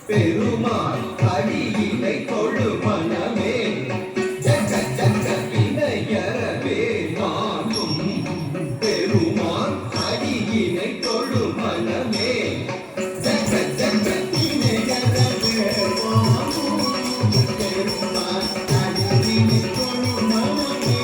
பெருமாள் அடியினை கொழு மனமே ஜக ஜக வினையறவே நானும் பெருமாள் அடியினை கொழு மனமே ஜக ஜக வினையறவே நானும் பெருமாள் அடியினை கொழு மனமே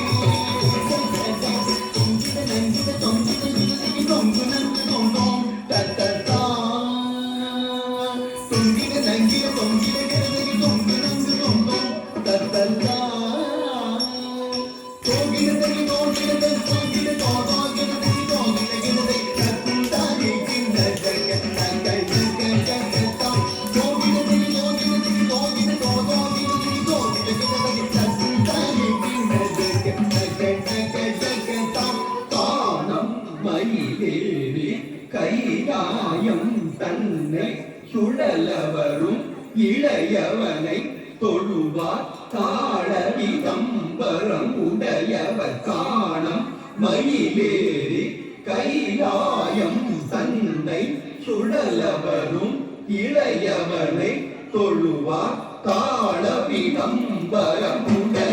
கையாயம் தன்னை சுழலவரும் இளையவனை தொழுவார் தாளவிதம்பரம் உடையவர் காணம் மயிலேறி கையாயம் தன்னை சுழலவரும் இளையவனை தொழுவார் தாளவிதம்பரம் உடைய